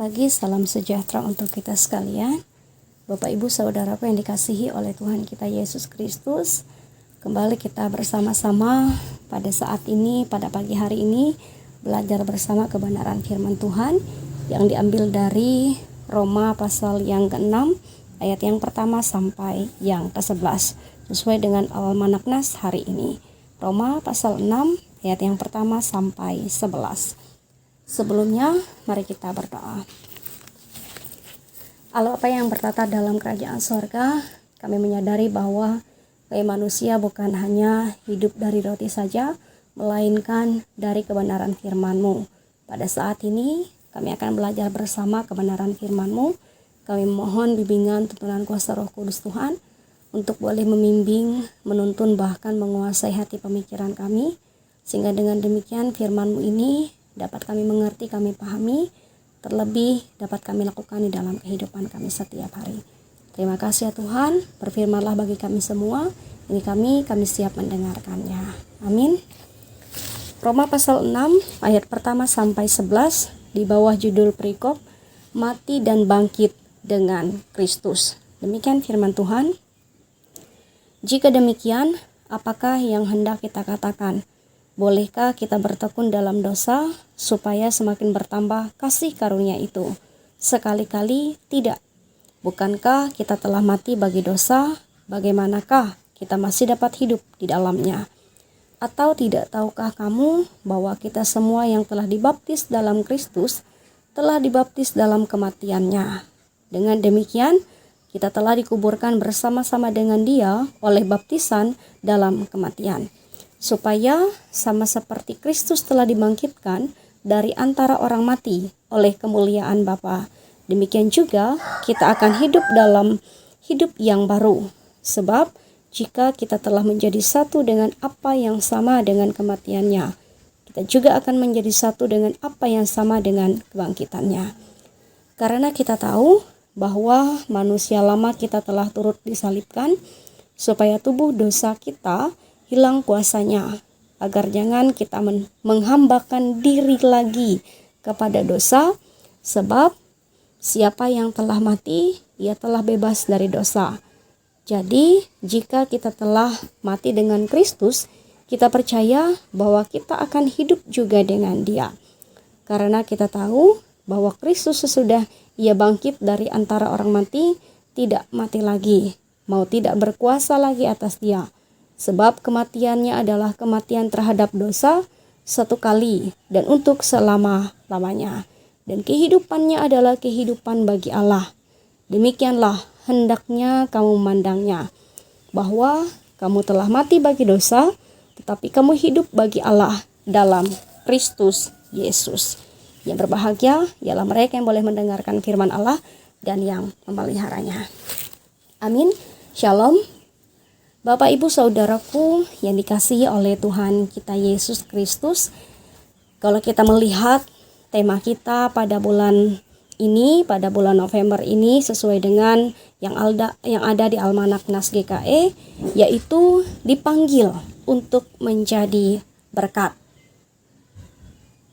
pagi, salam sejahtera untuk kita sekalian. Bapak Ibu Saudaraku yang dikasihi oleh Tuhan kita Yesus Kristus, kembali kita bersama-sama pada saat ini, pada pagi hari ini, belajar bersama kebenaran firman Tuhan yang diambil dari Roma pasal yang ke-6 ayat yang pertama sampai yang ke-11 sesuai dengan Almanak Nas hari ini. Roma pasal 6 ayat yang pertama sampai 11. Sebelumnya, mari kita berdoa. Allah Bapa yang bertata dalam kerajaan sorga, kami menyadari bahwa manusia bukan hanya hidup dari roti saja, melainkan dari kebenaran firman-Mu. Pada saat ini, kami akan belajar bersama kebenaran firman-Mu. Kami mohon bimbingan tuntunan kuasa Roh Kudus Tuhan, untuk boleh membimbing, menuntun, bahkan menguasai hati pemikiran kami, sehingga dengan demikian firman-Mu ini dapat kami mengerti, kami pahami, terlebih dapat kami lakukan di dalam kehidupan kami setiap hari. Terima kasih ya Tuhan, berfirmanlah bagi kami semua, ini kami siap mendengarkannya. Amin. Roma pasal 6 ayat pertama sampai 11 di bawah judul perikop mati dan bangkit dengan Kristus. Demikian firman Tuhan. Jika demikian, apakah yang hendak kita katakan? Bolehkah kita bertekun dalam dosa supaya semakin bertambah kasih karunia itu? Sekali-kali tidak. Bukankah kita telah mati bagi dosa? Bagaimanakah kita masih dapat hidup di dalamnya? Atau tidak tahukah kamu bahwa kita semua yang telah dibaptis dalam Kristus telah dibaptis dalam kematiannya? Dengan demikian, kita telah dikuburkan bersama-sama dengan Dia oleh baptisan dalam kematian, supaya sama seperti Kristus telah dibangkitkan dari antara orang mati oleh kemuliaan Bapa, demikian juga kita akan hidup dalam hidup yang baru. Sebab jika kita telah menjadi satu dengan apa yang sama dengan kematiannya, kita juga akan menjadi satu dengan apa yang sama dengan kebangkitannya. Karena kita tahu bahwa manusia lama kita telah turut disalibkan, supaya tubuh dosa kita hilang kuasanya, agar jangan kita menghambakan diri lagi kepada dosa, sebab siapa yang telah mati, ia telah bebas dari dosa. Jadi, jika kita telah mati dengan Kristus, kita percaya bahwa kita akan hidup juga dengan Dia. Karena kita tahu bahwa Kristus sesudah Ia bangkit dari antara orang mati, tidak mati lagi, mau tidak berkuasa lagi atas dia. Sebab kematiannya adalah kematian terhadap dosa satu kali dan untuk selama-lamanya. Dan kehidupannya adalah kehidupan bagi Allah. Demikianlah hendaknya kamu memandangnya, bahwa kamu telah mati bagi dosa, tetapi kamu hidup bagi Allah dalam Kristus Yesus. Yang berbahagia ialah mereka yang boleh mendengarkan firman Allah dan yang memeliharanya. Amin. Shalom. Bapak Ibu Saudaraku yang dikasihi oleh Tuhan kita Yesus Kristus, kalau kita melihat tema kita pada bulan ini, pada bulan November ini, sesuai dengan yang ada di Almanak Nas GKE, yaitu dipanggil untuk menjadi berkat.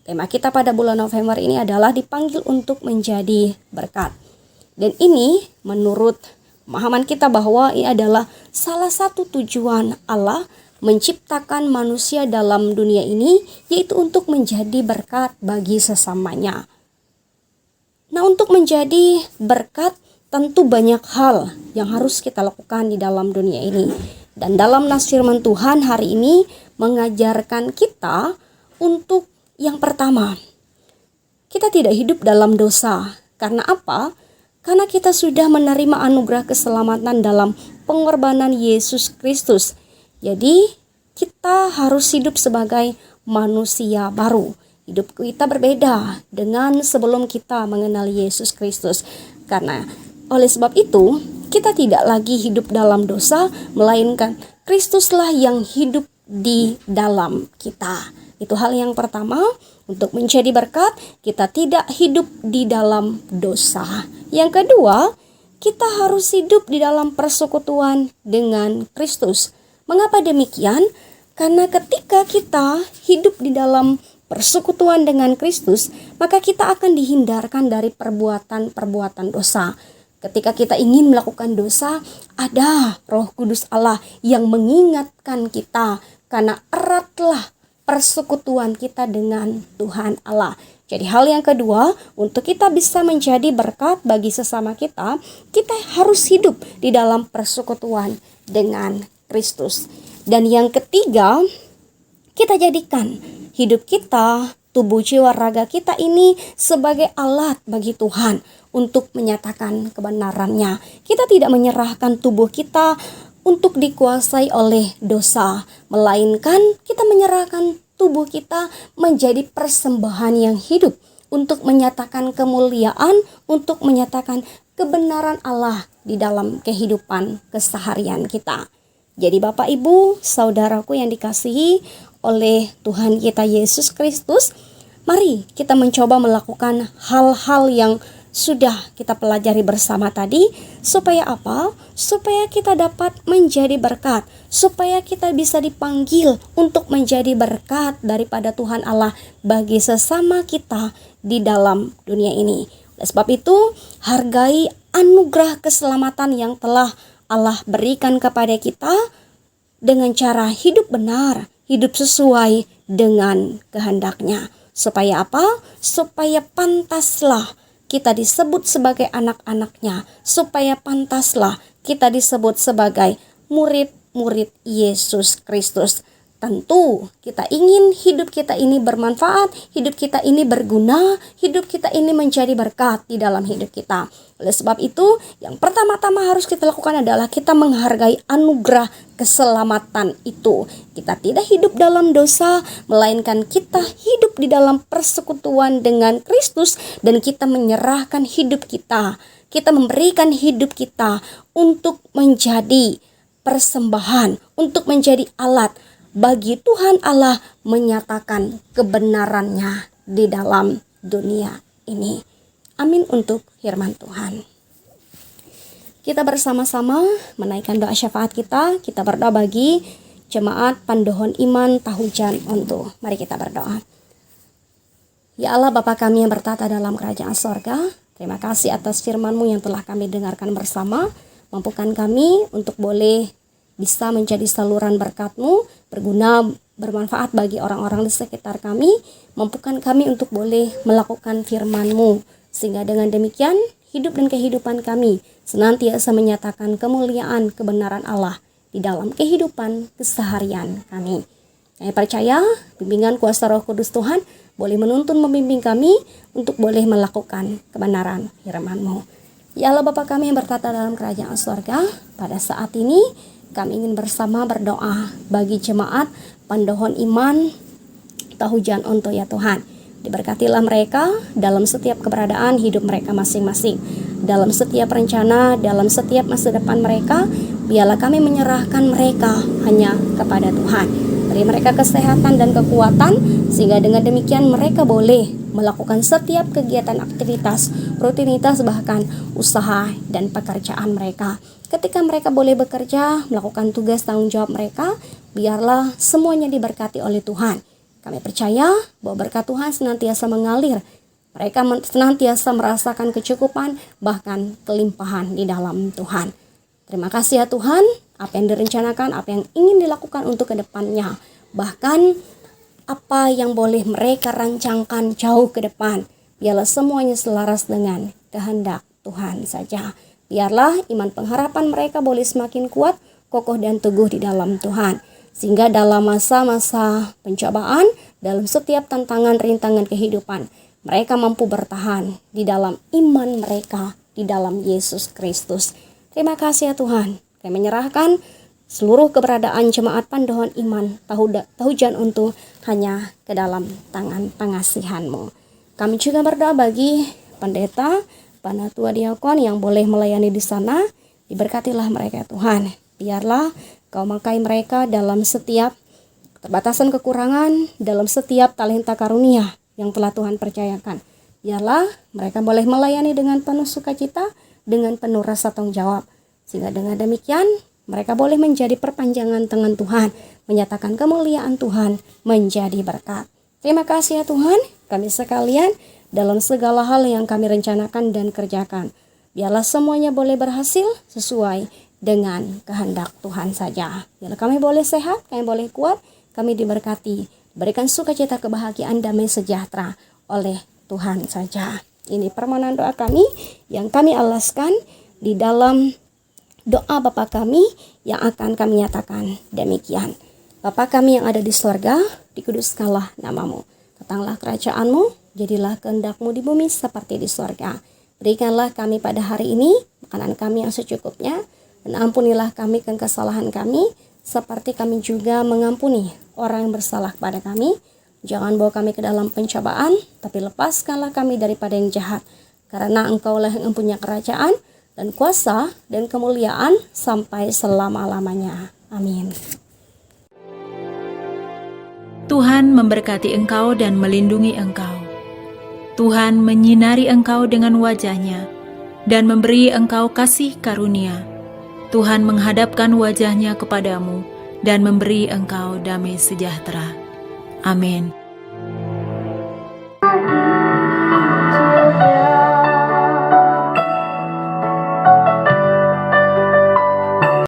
Tema kita pada bulan November ini adalah dipanggil untuk menjadi berkat. Dan ini menurut pemahaman kita bahwa ini adalah salah satu tujuan Allah menciptakan manusia dalam dunia ini, yaitu untuk menjadi berkat bagi sesamanya. Nah, untuk menjadi berkat tentu banyak hal yang harus kita lakukan di dalam dunia ini. Dan dalam nas firman Tuhan hari ini mengajarkan kita untuk yang pertama, kita tidak hidup dalam dosa. Karena apa? Karena kita sudah menerima anugerah keselamatan dalam pengorbanan Yesus Kristus. Jadi kita harus hidup sebagai manusia baru. Hidup kita berbeda dengan sebelum kita mengenal Yesus Kristus. Karena oleh sebab itu kita tidak lagi hidup dalam dosa, melainkan Kristuslah yang hidup di dalam kita. Itu hal yang pertama, untuk menjadi berkat, kita tidak hidup di dalam dosa. Yang kedua, kita harus hidup di dalam persekutuan dengan Kristus. Mengapa demikian? Karena ketika kita hidup di dalam persekutuan dengan Kristus, maka kita akan dihindarkan dari perbuatan-perbuatan dosa. Ketika kita ingin melakukan dosa, ada Roh Kudus Allah yang mengingatkan kita, karena eratlah persekutuan kita dengan Tuhan Allah. Jadi hal yang kedua, untuk kita bisa menjadi berkat bagi sesama kita, kita harus hidup di dalam persekutuan dengan Kristus. Dan yang ketiga, kita jadikan hidup kita, tubuh, jiwa, raga kita ini sebagai alat bagi Tuhan untuk menyatakan kebenarannya. Kita tidak menyerahkan tubuh kita untuk dikuasai oleh dosa, melainkan kita menyerahkan tubuh kita menjadi persembahan yang hidup untuk menyatakan kemuliaan, untuk menyatakan kebenaran Allah di dalam kehidupan keseharian kita. Jadi Bapak, Ibu, saudaraku yang dikasihi oleh Tuhan kita Yesus Kristus, mari kita mencoba melakukan hal-hal yang sudah kita pelajari bersama tadi. Supaya apa? Supaya kita dapat menjadi berkat, supaya kita bisa dipanggil untuk menjadi berkat daripada Tuhan Allah bagi sesama kita di dalam dunia ini. Oleh sebab itu, hargai anugerah keselamatan yang telah Allah berikan kepada kita dengan cara hidup benar, hidup sesuai dengan kehendak-Nya. Supaya apa? Supaya pantaslah kita disebut sebagai anak-anak-Nya, supaya pantaslah kita disebut sebagai murid-murid Yesus Kristus. Tentu kita ingin hidup kita ini bermanfaat, hidup kita ini berguna, hidup kita ini menjadi berkat di dalam hidup kita. Oleh sebab itu, yang pertama-tama harus kita lakukan adalah kita menghargai anugerah keselamatan itu. Kita tidak hidup dalam dosa, melainkan kita hidup di dalam persekutuan dengan Kristus, dan kita menyerahkan hidup kita. Kita memberikan hidup kita untuk menjadi persembahan, untuk menjadi alat bagi Tuhan Allah menyatakan kebenarannya di dalam dunia ini. Amin untuk firman Tuhan. Kita bersama-sama menaikkan doa syafaat kita. Kita berdoa bagi jemaat Pandohon Iman Tahujan Onto. Mari kita berdoa. Ya Allah, Bapa kami yang bertata dalam kerajaan sorga, terima kasih atas firman-Mu yang telah kami dengarkan bersama. Mampukan kami untuk boleh bisa menjadi saluran berkat-Mu, berguna, bermanfaat bagi orang-orang di sekitar kami. Mampukan kami untuk boleh melakukan firman-Mu, sehingga dengan demikian hidup dan kehidupan kami senantiasa menyatakan kemuliaan kebenaran Allah di dalam kehidupan keseharian kami. Kami percaya bimbingan kuasa Roh Kudus Tuhan boleh menuntun membimbing kami untuk boleh melakukan kebenaran firman-Mu. Ya Allah, Bapa kami yang bertata dalam kerajaan surga, pada saat ini kami ingin bersama berdoa bagi jemaat Pandohon Iman Tahujan Onto ya Tuhan. Diberkatilah mereka dalam setiap keberadaan hidup mereka masing-masing, dalam setiap rencana, dalam setiap masa depan mereka. Biarlah kami menyerahkan mereka hanya kepada Tuhan. Beri mereka kesehatan dan kekuatan, sehingga dengan demikian mereka boleh melakukan setiap kegiatan, aktivitas, rutinitas, bahkan usaha dan pekerjaan mereka. Ketika mereka boleh bekerja, melakukan tugas tanggung jawab mereka, biarlah semuanya diberkati oleh Tuhan. Kami percaya bahwa berkat Tuhan senantiasa mengalir. Mereka senantiasa merasakan kecukupan, bahkan kelimpahan di dalam Tuhan. Terima kasih ya Tuhan, apa yang direncanakan, apa yang ingin dilakukan untuk kedepannya. Bahkan apa yang boleh mereka rancangkan jauh ke depan, biarlah semuanya selaras dengan kehendak Tuhan saja. Biarlah iman pengharapan mereka boleh semakin kuat, kokoh dan teguh di dalam Tuhan. Sehingga dalam masa-masa pencobaan, dalam setiap tantangan rintangan kehidupan, mereka mampu bertahan di dalam iman mereka di dalam Yesus Kristus. Terima kasih ya Tuhan. Kami menyerahkan seluruh keberadaan jemaat Pandohon Iman Tahujan Onto hanya ke dalam tangan pengasihan-Mu. Kami juga berdoa bagi pendeta, panatua diakon yang boleh melayani di sana. Diberkatilah mereka Tuhan. Biarlah Kau memakai mereka dalam setiap keterbatasan kekurangan, dalam setiap talenta karunia yang telah Tuhan percayakan. Biarlah mereka boleh melayani dengan penuh sukacita, dengan penuh rasa tanggung jawab. Sehingga dengan demikian mereka boleh menjadi perpanjangan tangan Tuhan, menyatakan kemuliaan Tuhan, menjadi berkat. Terima kasih ya Tuhan, kami sekalian dalam segala hal yang kami rencanakan dan kerjakan. Biarlah semuanya boleh berhasil sesuai dengan kehendak Tuhan saja. Biarlah kami boleh sehat, kami boleh kuat, kami diberkati. Berikan sukacita, kebahagiaan, damai sejahtera oleh Tuhan saja. Ini permohonan doa kami yang kami alaskan di dalam doa Bapa kami yang akan kami nyatakan demikian. Bapa kami yang ada di sorga, dikuduskanlah namamu. Datanglah kerajaan-Mu, jadilah kehendak-Mu di bumi seperti di sorga. Berikanlah kami pada hari ini makanan kami yang secukupnya, dan ampunilah kami kesalahan kami, seperti kami juga mengampuni orang yang bersalah kepada kami. Jangan bawa kami ke dalam pencobaan, tapi lepaskanlah kami daripada yang jahat. Karena Engkaulah yang mempunyai kerajaan, dan kuasa, dan kemuliaan sampai selama-lamanya. Amin. Tuhan memberkati engkau dan melindungi engkau. Tuhan menyinari engkau dengan wajah-Nya dan memberi engkau kasih karunia. Tuhan menghadapkan wajah-Nya kepadamu dan memberi engkau damai sejahtera. Amin.